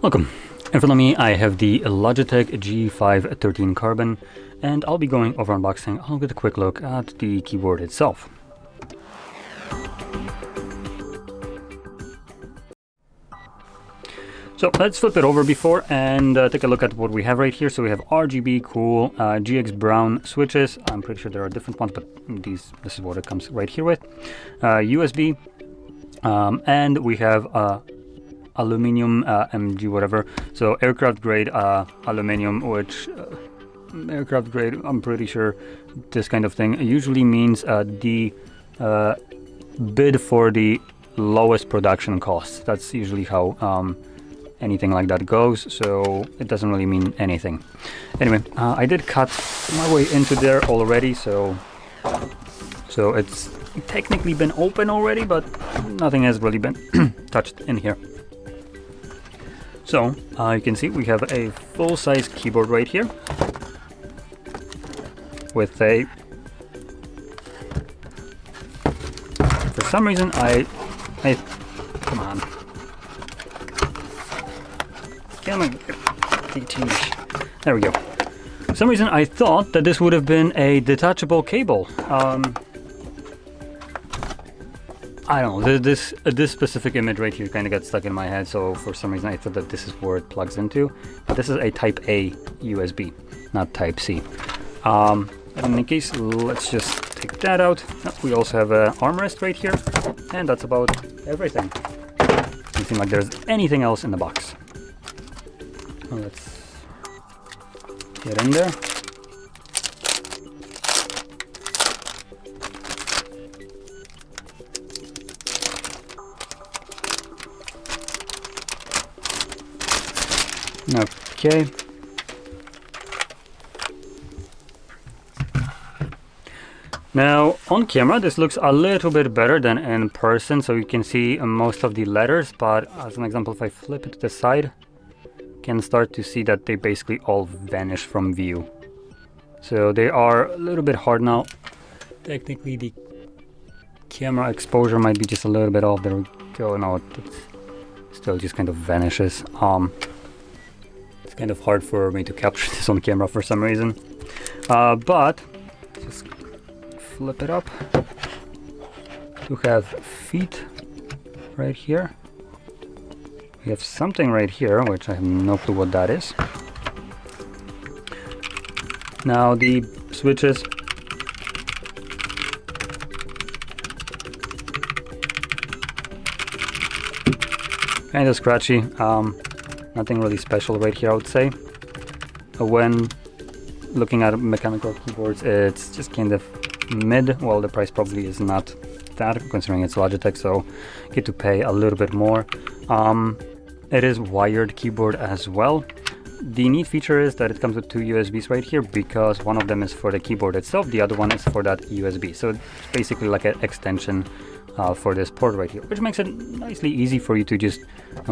Welcome. In front of me I have the Logitech G513 Carbon, and I'll be going over unboxing along with a quick look at the keyboard itself. So let's flip it over before and take a look at what we have right here. So we have RGB cool GX brown switches. I'm pretty sure there are different ones, but this is what it comes right here with. USB, and we have aluminum MG whatever. So aircraft grade aluminum, which aircraft grade, I'm pretty sure this kind of thing usually means the bid for the lowest production costs. That's usually how anything like that goes, so it doesn't really mean anything. Anyway, I did cut my way into there already, so it's technically been open already, but nothing has really been touched in here. So you can see we have a full-size keyboard right here with a, for some reason I come on. There we go. For some reason I thought that this would have been a detachable cable. I don't know, this specific image right here kind of got stuck in my head, so for some reason I thought that this is where it plugs into. But this is a Type A USB, not Type C. In any case, let's just take that out. We also have an armrest right here, and that's about everything. Doesn't seem like there's anything else in the box. Let's get in there. Okay. Now on camera this looks a little bit better than in person, so you can see most of the letters, but as an example, if I flip it to the side, can start to see that they basically all vanish from view. So they are a little bit hard now. Technically the camera exposure might be just a little bit off. There we go. No, it still just kind of vanishes. It's kind of hard for me to capture this on camera for some reason. But just flip it up. You have feet right here. We have something right here, which I have no clue what that is. Now the switches. Kind of scratchy. Nothing really special right here, I would say. When looking at mechanical keyboards, it's just kind of mid. Well, the price probably is not that, considering it's Logitech, so you get to pay a little bit more. It is wired keyboard as well. The neat feature is that it comes with two USBs right here, because one of them is for the keyboard itself, the other one is for that USB. So it's basically like an extension for this port right here, which makes it nicely easy for you to just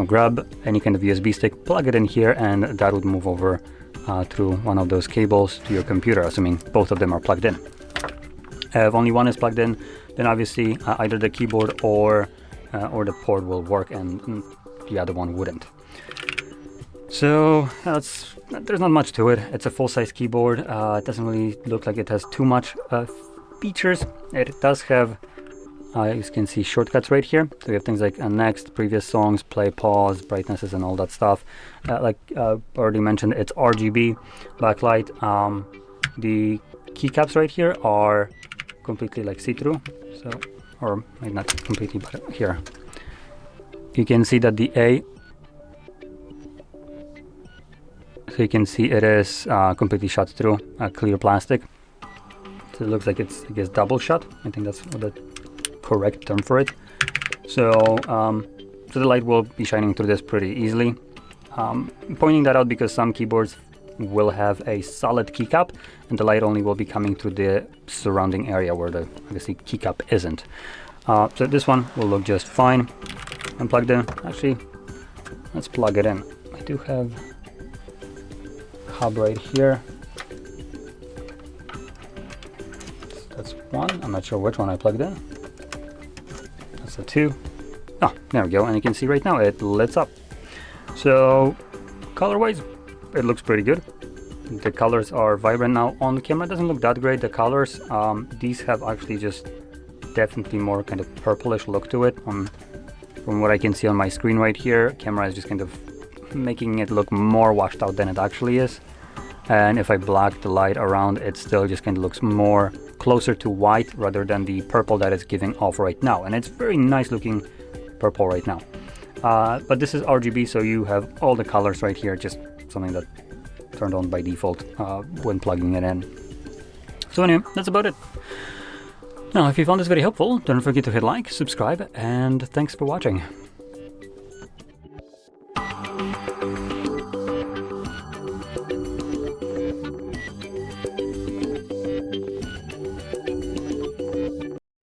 grab any kind of USB stick, plug it in here, and that would move over through one of those cables to your computer, assuming both of them are plugged in. If only one is plugged in, then obviously either the keyboard or the port will work and the other one wouldn't. So there's not much to it. It's a full-size keyboard. It doesn't really look like it has too much features. It does have, you can see, shortcuts right here. So you have things like next, previous songs, play, pause, brightnesses, and all that stuff. Like already mentioned, it's RGB backlight. The keycaps right here are completely like see-through, so, or maybe not completely, but here you can see that the A, so you can see it is completely shut through, clear plastic. So it looks like it's, I guess, double shut. I think that's the correct term for it. So so the light will be shining through this pretty easily. I'm pointing that out because some keyboards will have a solid keycap, and the light only will be coming through the surrounding area where the, obviously, keycap isn't. So this one will look just fine. Unplugged in. Actually, let's plug it in. I do have a hub right here. That's one. I'm not sure which one I plugged in. That's a two. Oh, there we go. And you can see right now it lights up. So color-wise, it looks pretty good. The colors are vibrant. Now on the camera it doesn't look that great, the colors. These have actually just definitely more kind of purplish look to it. From what I can see on my screen right here, camera is just kind of making it look more washed out than it actually is. And if I black the light around, it still just kind of looks more closer to white rather than the purple that it's giving off right now. And it's very nice looking purple right now. But this is RGB, so you have all the colors right here, just something that turned on by default when plugging it in. So anyway, that's about it. Now, if you found this video helpful, don't forget to hit like, subscribe, and thanks for watching.